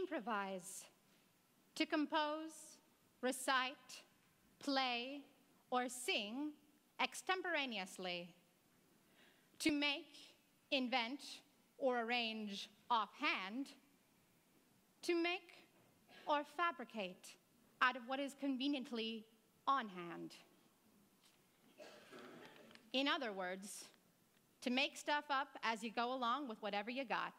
improvise, to compose, recite, play, or sing extemporaneously, to make, invent, or arrange offhand, to make or fabricate out of what is conveniently on hand. In other words, to make stuff up as you go along with whatever you got.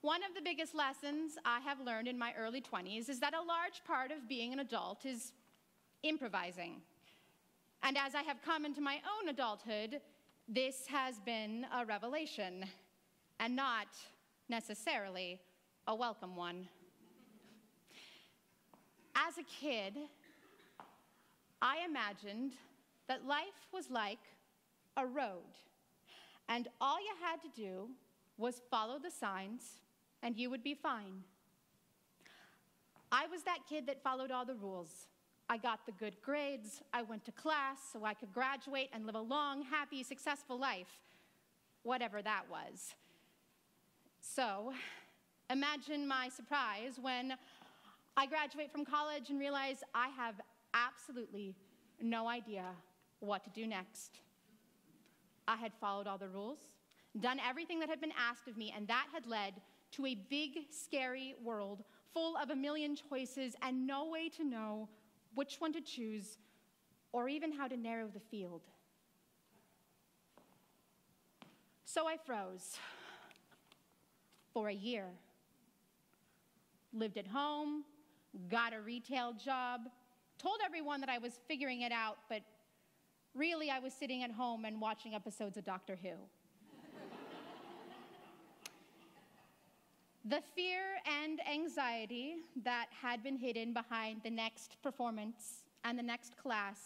One of the biggest lessons I have learned in my early 20s is that a large part of being an adult is improvising. And as I have come into my own adulthood, this has been a revelation, and not necessarily a welcome one. As a kid, I imagined that life was like a road, and all you had to do was follow the signs, and you would be fine. I was that kid that followed all the rules. I got the good grades, I went to class so I could graduate and live a long, happy, successful life, whatever that was. So, imagine my surprise when I graduate from college and realize I have absolutely no idea what to do next. I had followed all the rules, done everything that had been asked of me, and that had led to a big, scary world full of a million choices and no way to know which one to choose or even how to narrow the field. So I froze for a year. Lived at home, got a retail job, told everyone that I was figuring it out, but really I was sitting at home and watching episodes of Doctor Who. The fear and anxiety that had been hidden behind the next performance and the next class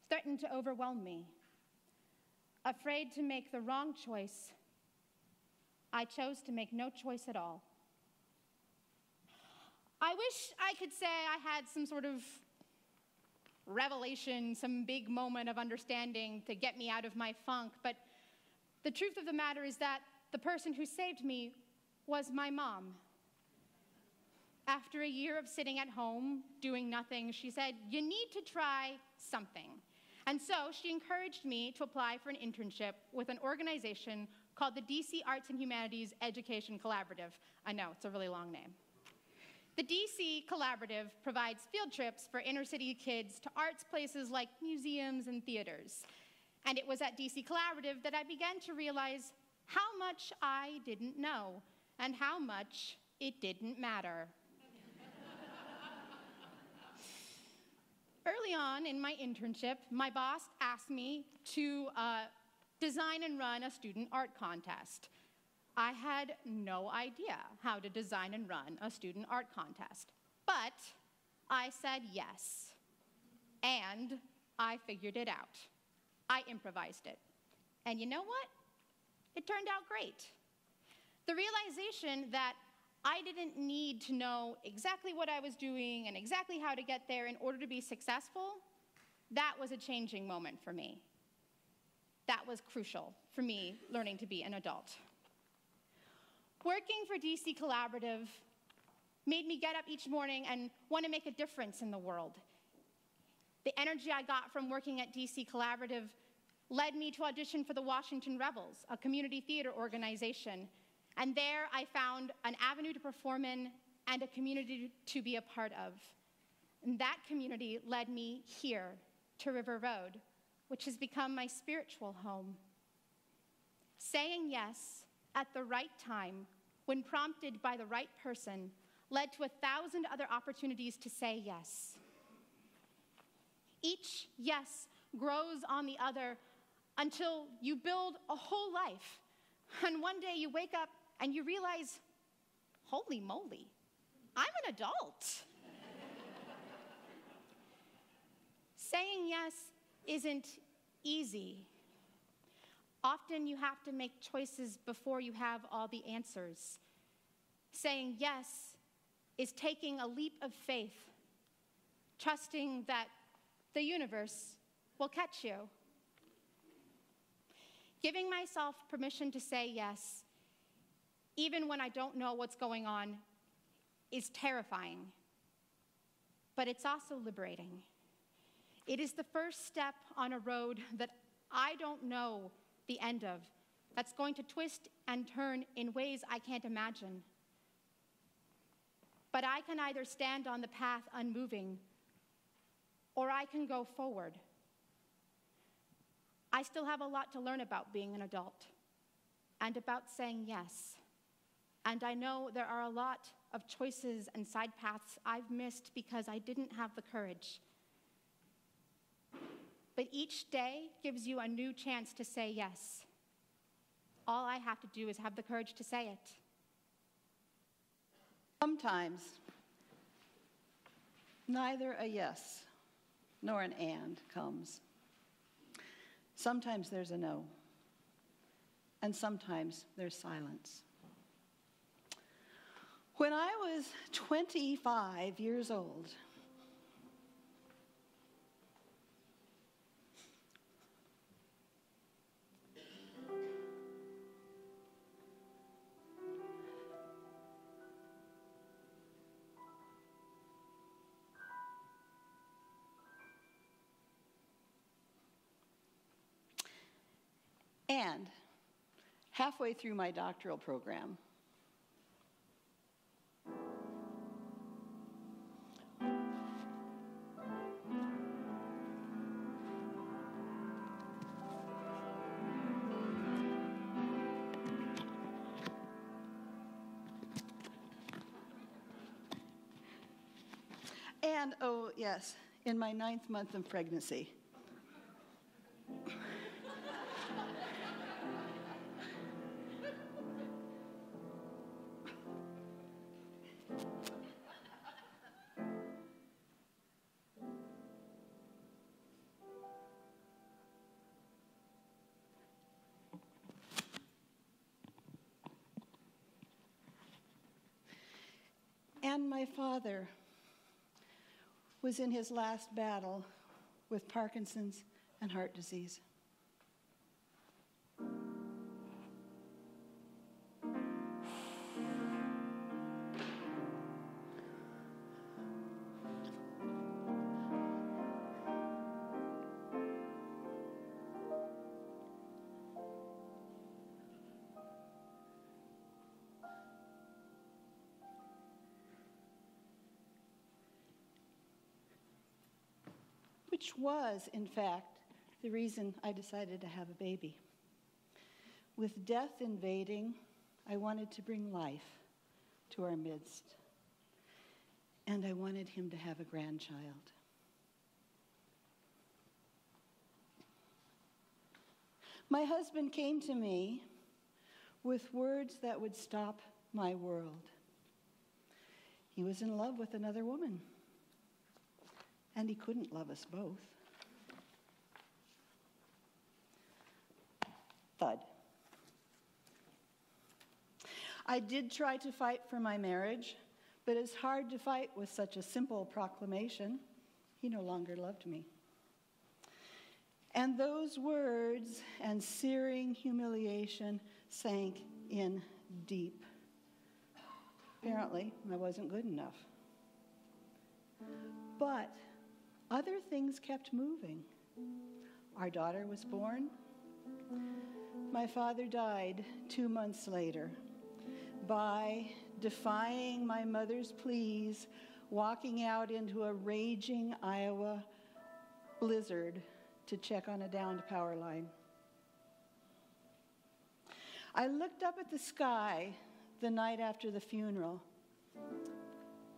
threatened to overwhelm me. Afraid to make the wrong choice, I chose to make no choice at all. I wish I could say I had some sort of revelation, some big moment of understanding to get me out of my funk, but the truth of the matter is that the person who saved me was my mom. After a year of sitting at home, doing nothing, she said, "You need to try something." And so she encouraged me to apply for an internship with an organization called the DC Arts and Humanities Education Collaborative. I know, it's a really long name. The DC Collaborative provides field trips for inner city kids to arts places like museums and theaters. And it was at DC Collaborative that I began to realize how much I didn't know and how much it didn't matter. Early on in my internship, my boss asked me to design and run a student art contest. I had no idea how to design and run a student art contest, but I said yes, and I figured it out. I improvised it. And you know what? It turned out great. The realization that I didn't need to know exactly what I was doing and exactly how to get there in order to be successful, that was a changing moment for me. That was crucial for me learning to be an adult. Working for DC Collaborative made me get up each morning and want to make a difference in the world. The energy I got from working at DC Collaborative led me to audition for the Washington Rebels, a community theater organization. And there I found an avenue to perform in and a community to be a part of. And that community led me here to River Road, which has become my spiritual home. Saying yes at the right time, when prompted by the right person, led to 1,000 other opportunities to say yes. Each yes grows on the other until you build a whole life. And one day you wake up and you realize, holy moly, I'm an adult. Saying yes isn't easy. Often you have to make choices before you have all the answers. Saying yes is taking a leap of faith, trusting that the universe will catch you. Giving myself permission to say yes even when I don't know what's going on, is terrifying. But it's also liberating. It is the first step on a road that I don't know the end of, that's going to twist and turn in ways I can't imagine. But I can either stand on the path unmoving, or I can go forward. I still have a lot to learn about being an adult, and about saying yes. And I know there are a lot of choices and side paths I've missed because I didn't have the courage. But each day gives you a new chance to say yes. All I have to do is have the courage to say it. Sometimes, neither a yes nor an and comes. Sometimes there's a no, and sometimes there's silence. When I was 25 years old, and halfway through my doctoral program, and, oh yes, in my 9th month of pregnancy. And my father was in his last battle with Parkinson's and heart disease. Which was, in fact, the reason I decided to have a baby. With death invading, I wanted to bring life to our midst, and I wanted him to have a grandchild. My husband came to me with words that would stop my world. He was in love with another woman, and he couldn't love us both. Thud. I did try to fight for my marriage, but it's hard to fight with such a simple proclamation. He no longer loved me. And those words and searing humiliation sank in deep. Apparently, I wasn't good enough. But other things kept moving. Our daughter was born. My father died 2 months later by defying my mother's pleas, walking out into a raging Iowa blizzard to check on a downed power line. I looked up at the sky the night after the funeral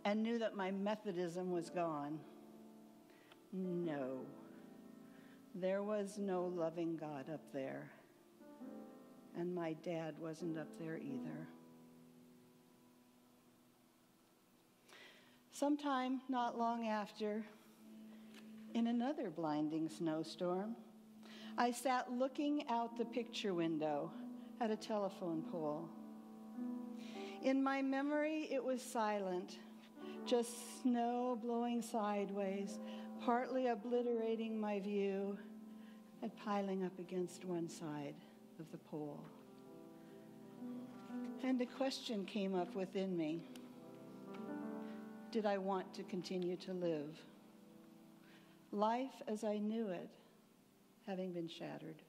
and knew that my Methodism was gone. No, there was no loving God up there, and my dad wasn't up there either. Sometime not long after, in another blinding snowstorm, I sat looking out the picture window at a telephone pole. In my memory, it was silent, just snow blowing sideways, partly obliterating my view and piling up against one side of the pole. And a question came up within me. Did I want to continue to live? Life as I knew it, having been shattered.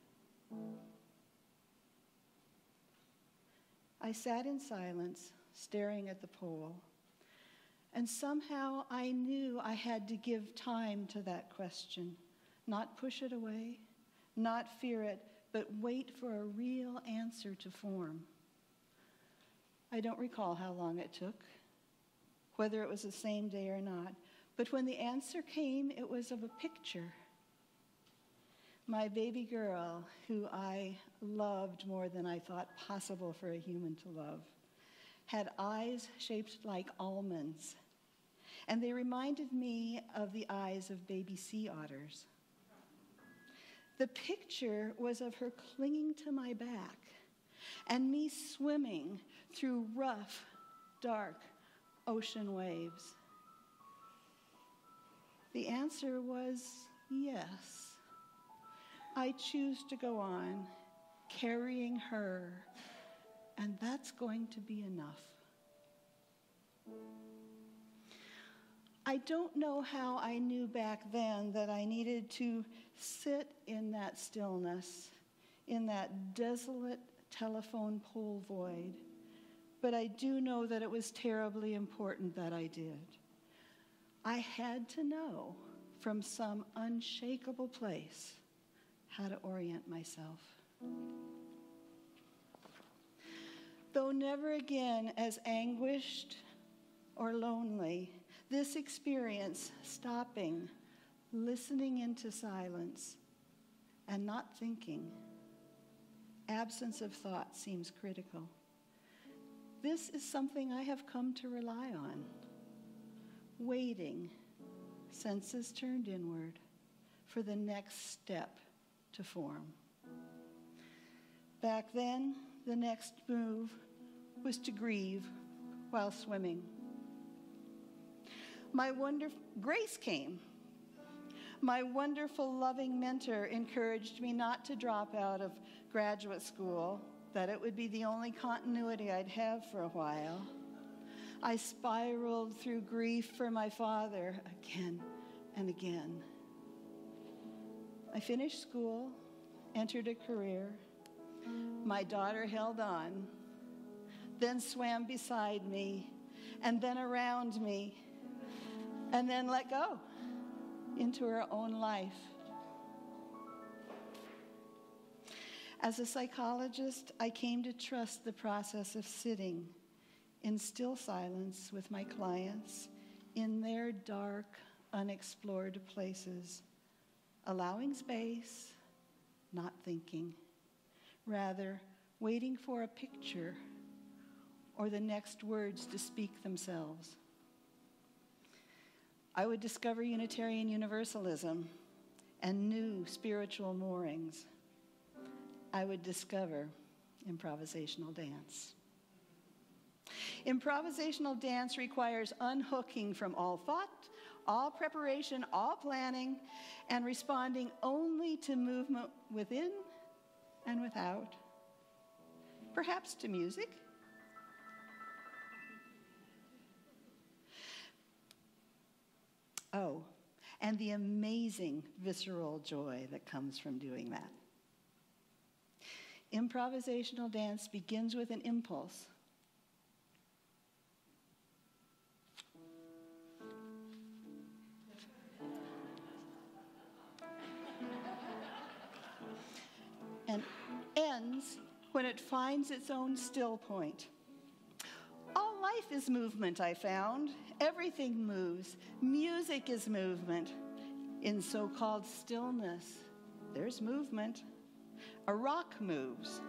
I sat in silence, staring at the pole, and somehow I knew I had to give time to that question, not push it away, not fear it, but wait for a real answer to form. I don't recall how long it took, whether it was the same day or not, but when the answer came, it was of a picture. My baby girl, who I loved more than I thought possible for a human to love, had eyes shaped like almonds, and they reminded me of the eyes of baby sea otters. The picture was of her clinging to my back and me swimming through rough, dark ocean waves. The answer was yes. I choose to go on, carrying her, and that's going to be enough. I don't know how I knew back then that I needed to sit in that stillness, in that desolate telephone pole void, but I do know that it was terribly important that I did. I had to know from some unshakable place how to orient myself. Though never again as anguished or lonely, this experience, stopping, listening into silence, and not thinking, absence of thought seems critical. This is something I have come to rely on. Waiting, senses turned inward, for the next step to form. Back then, the next move was to grieve while swimming. Grace came. My wonderful, loving mentor encouraged me not to drop out of graduate school, that it would be the only continuity I'd have for a while. I spiraled through grief for my father again and again. I finished school, entered a career. My daughter held on, then swam beside me, and then around me, and then let go into her own life. As a psychologist, I came to trust the process of sitting in still silence with my clients in their dark, unexplored places, allowing space, not thinking, rather waiting for a picture or the next words to speak themselves. I would discover Unitarian Universalism and new spiritual moorings. I would discover improvisational dance. Improvisational dance requires unhooking from all thought, all preparation, all planning, and responding only to movement within and without, perhaps to music. Oh, and the amazing visceral joy that comes from doing that. Improvisational dance begins with an impulse. And ends when it finds its own still point. All life is movement, I found. Everything moves. Music is movement. In so-called stillness, there's movement. A rock moves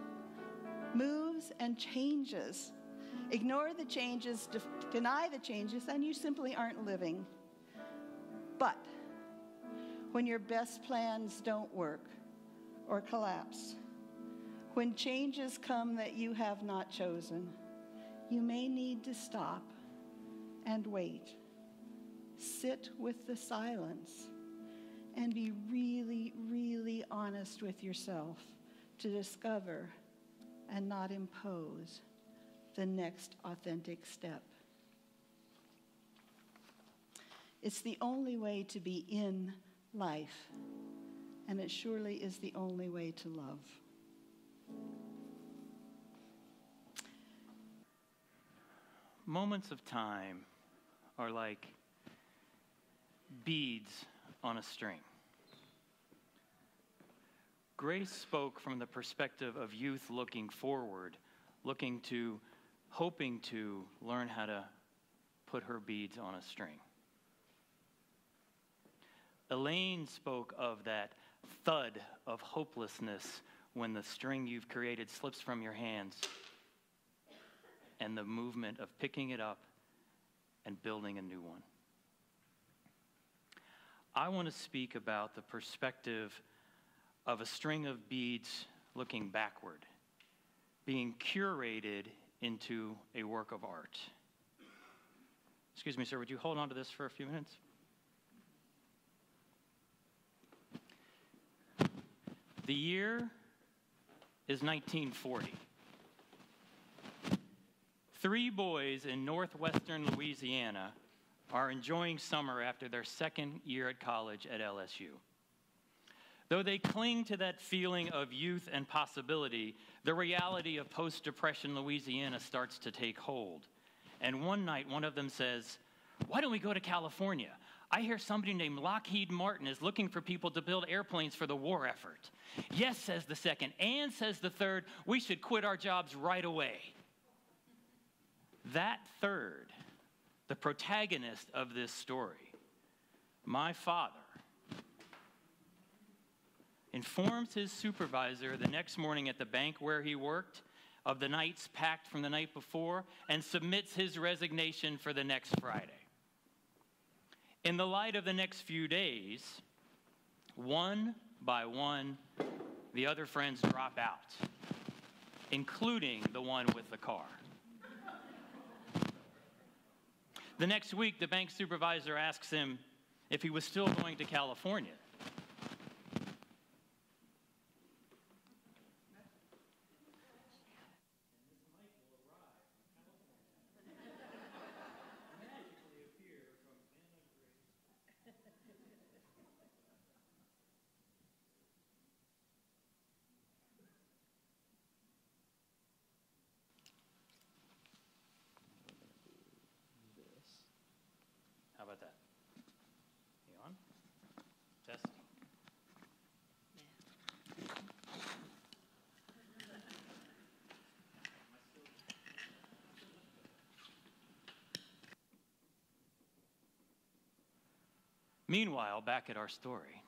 and changes. Ignore the changes, deny the changes, and you simply aren't living. But when your best plans don't work or collapse, when changes come that you have not chosen, you may need to stop and wait. Sit with the silence and be really, really honest with yourself to discover and not impose the next authentic step. It's the only way to be in life, and it surely is the only way to love. Moments of time are like beads on a string. Grace spoke from the perspective of youth looking forward, hoping to learn how to put her beads on a string. Elaine spoke of that thud of hopelessness when the string you've created slips from your hands, and the movement of picking it up and building a new one. I want to speak about the perspective of a string of beads looking backward, being curated into a work of art. Excuse me, sir, would you hold on to this for a few minutes? The year is 1940. 3 boys in northwestern Louisiana are enjoying summer after their second year at college at LSU. Though they cling to that feeling of youth and possibility, the reality of post-Depression Louisiana starts to take hold. And one night, one of them says, "Why don't we go to California? I hear somebody named Lockheed Martin is looking for people to build airplanes for the war effort." "Yes," says the second, "and," says the third, "we should quit our jobs right away." That third, the protagonist of this story, my father, informs his supervisor the next morning at the bank where he worked of the nights packed from the night before and submits his resignation for the next Friday. In the light of the next few days, one by one, the other friends drop out, including the one with the car. The next week, the bank supervisor asks him if he was still going to California. How about that? You on? Test. Meanwhile, back at our story.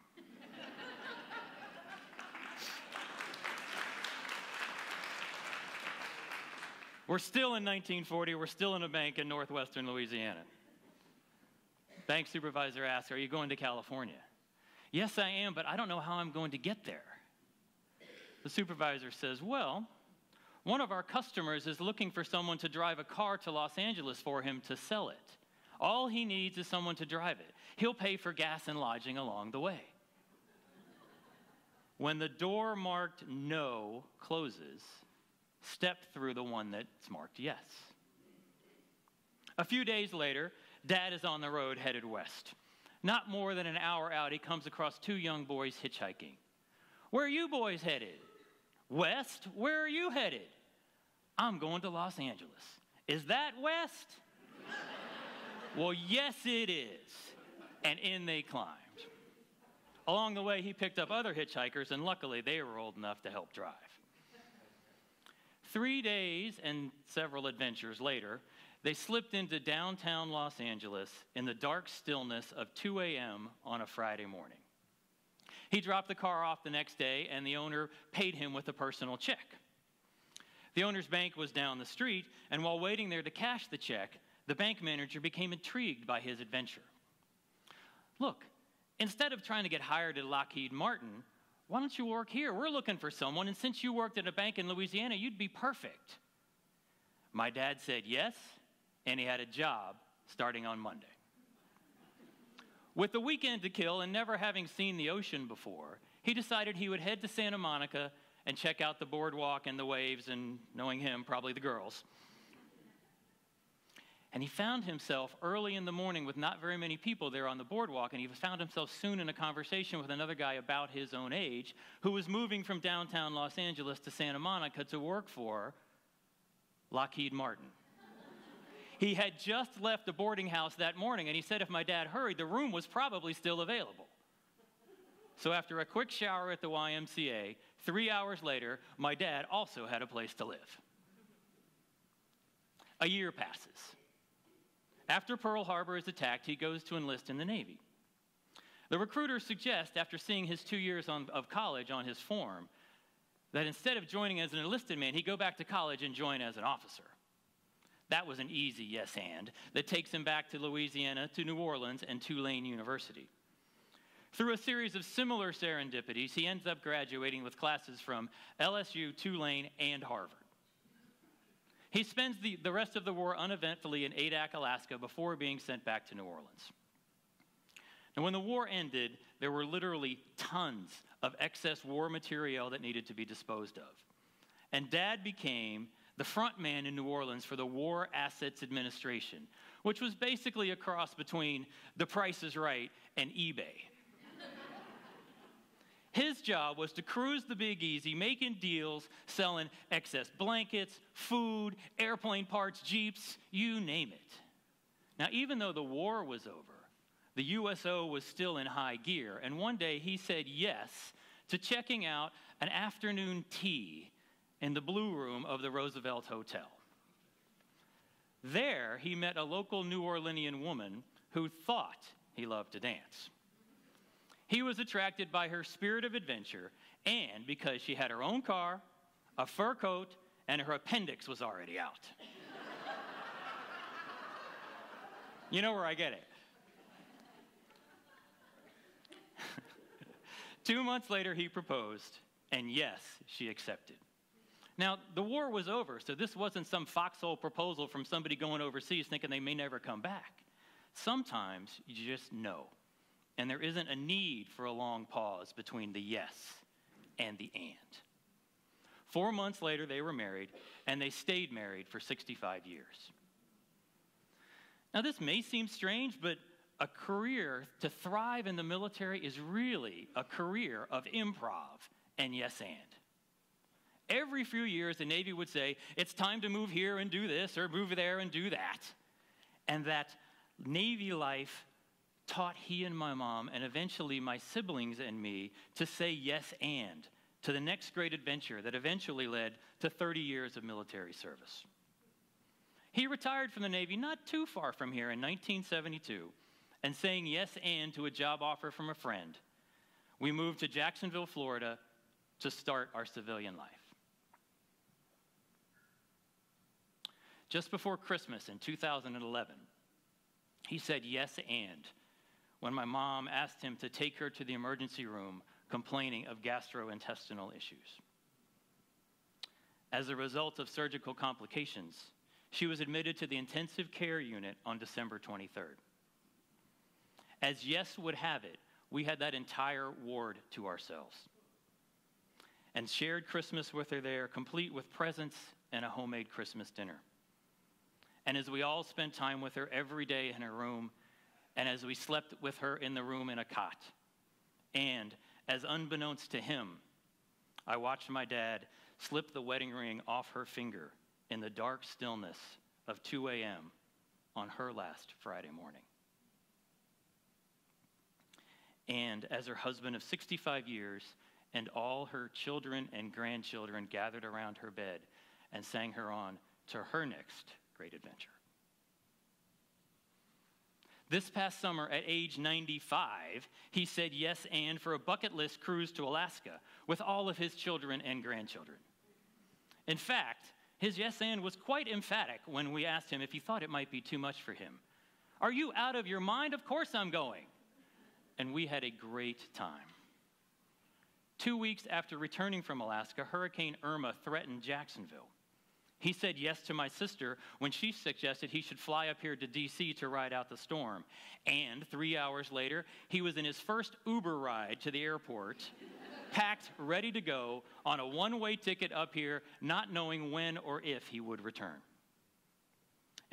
We're still in 1940. We're still in a bank in northwestern Louisiana. Bank supervisor asks, "Are you going to California?" "Yes, I am, but I don't know how I'm going to get there." The supervisor says, "Well, one of our customers is looking for someone to drive a car to Los Angeles for him to sell it. All he needs is someone to drive it. He'll pay for gas and lodging along the way." When the door marked "no" closes, step through the one that's marked "yes." A few days later, Dad is on the road headed west. Not more than an hour out, he comes across 2 young boys hitchhiking. "Where are you boys headed?" "West. Where are you headed?" "I'm going to Los Angeles." "Is that west?" "Well, yes, it is." And in they climbed. Along the way, he picked up other hitchhikers, and luckily, they were old enough to help drive. 3 days and several adventures later, they slipped into downtown Los Angeles in the dark stillness of 2 a.m. on a Friday morning. He dropped the car off the next day, and the owner paid him with a personal check. The owner's bank was down the street, and while waiting there to cash the check, the bank manager became intrigued by his adventure. "Look, instead of trying to get hired at Lockheed Martin, why don't you work here? We're looking for someone, and since you worked at a bank in Louisiana, you'd be perfect." My dad said yes, and he had a job starting on Monday. With the weekend to kill and never having seen the ocean before, he decided he would head to Santa Monica and check out the boardwalk and the waves and, knowing him, probably the girls. And he found himself early in the morning with not very many people there on the boardwalk, and he found himself soon in a conversation with another guy about his own age who was moving from downtown Los Angeles to Santa Monica to work for Lockheed Martin. He had just left the boarding house that morning, and he said if my dad hurried, the room was probably still available. So after a quick shower at the YMCA, 3 hours later, my dad also had a place to live. A year passes. After Pearl Harbor is attacked, he goes to enlist in the Navy. The recruiters suggest, after seeing his 2 years of college on his form, that instead of joining as an enlisted man, he go back to college and join as an officer. That was an easy yes and that takes him back to Louisiana, to New Orleans, and Tulane University. Through a series of similar serendipities, he ends up graduating with classes from LSU, Tulane, and Harvard. He spends the rest of the war uneventfully in Adak, Alaska, before being sent back to New Orleans. And when the war ended, there were literally tons of excess war material that needed to be disposed of. And Dad became the front man in New Orleans for the War Assets Administration, which was basically a cross between The Price is Right and eBay. His job was to cruise the Big Easy, making deals, selling excess blankets, food, airplane parts, Jeeps, you name it. Now, even though the war was over, the USO was still in high gear, and one day he said yes to checking out an afternoon tea in the Blue Room of the Roosevelt Hotel. There, he met a local New Orleanian woman who thought he loved to dance. He was attracted by her spirit of adventure and because she had her own car, a fur coat, and her appendix was already out. You know where I get it. 2 months later, he proposed, and yes, she accepted. Now, the war was over, so this wasn't some foxhole proposal from somebody going overseas thinking they may never come back. Sometimes you just know. And there isn't a need for a long pause between the yes and the and. 4 months later, they were married, and they stayed married for 65 years. Now, this may seem strange, but a career to thrive in the military is really a career of improv and yes and. Every few years, the Navy would say, it's time to move here and do this, or move there and do that. And that Navy life taught he and my mom, and eventually my siblings and me, to say yes and to the next great adventure that eventually led to 30 years of military service. He retired from the Navy not too far from here in 1972, and saying yes and to a job offer from a friend, we moved to Jacksonville, Florida, to start our civilian life. Just before Christmas in 2011, he said yes and when my mom asked him to take her to the emergency room complaining of gastrointestinal issues. As a result of surgical complications, she was admitted to the intensive care unit on December 23rd. As yes would have it, we had that entire ward to ourselves and shared Christmas with her there, complete with presents and a homemade Christmas dinner. And as we all spent time with her every day in her room, and as we slept with her in the room in a cot, and as unbeknownst to him, I watched my dad slip the wedding ring off her finger in the dark stillness of 2 a.m. on her last Friday morning. And as her husband of 65 years and all her children and grandchildren gathered around her bed and sang her on to her next great adventure. This past summer, at age 95, he said yes and for a bucket list cruise to Alaska with all of his children and grandchildren. In fact, his yes and was quite emphatic when we asked him if he thought it might be too much for him. Are you out of your mind? Of course I'm going. And we had a great time. 2 weeks after returning from Alaska, Hurricane Irma threatened Jacksonville. He said yes to my sister when she suggested he should fly up here to D.C. to ride out the storm. And 3 hours later, he was in his first Uber ride to the airport, packed, ready to go, on a one-way ticket up here, not knowing when or if he would return.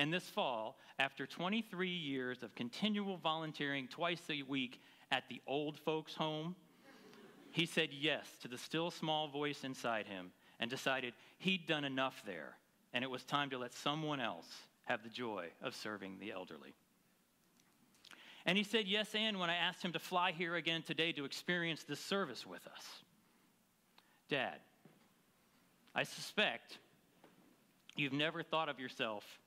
And this fall, after 23 years of continual volunteering twice a week at the old folks' home, he said yes to the still small voice inside him and decided he'd done enough there, and it was time to let someone else have the joy of serving the elderly. And he said yes, and when I asked him to fly here again today to experience this service with us. Dad, I suspect you've never thought of yourself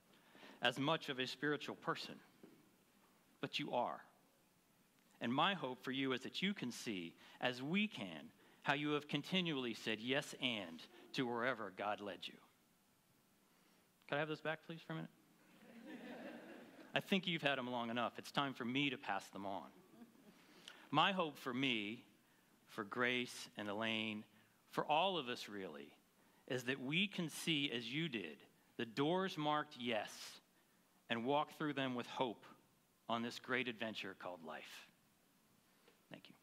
as much of a spiritual person, but you are. And my hope for you is that you can see, as we can, how you have continually said yes and to wherever God led you. Could I have those back, please, for a minute? I think you've had them long enough. It's time for me to pass them on. My hope for me, for Grace and Elaine, for all of us really, is that we can see, as you did, the doors marked yes, and walk through them with hope on this great adventure called life. Thank you.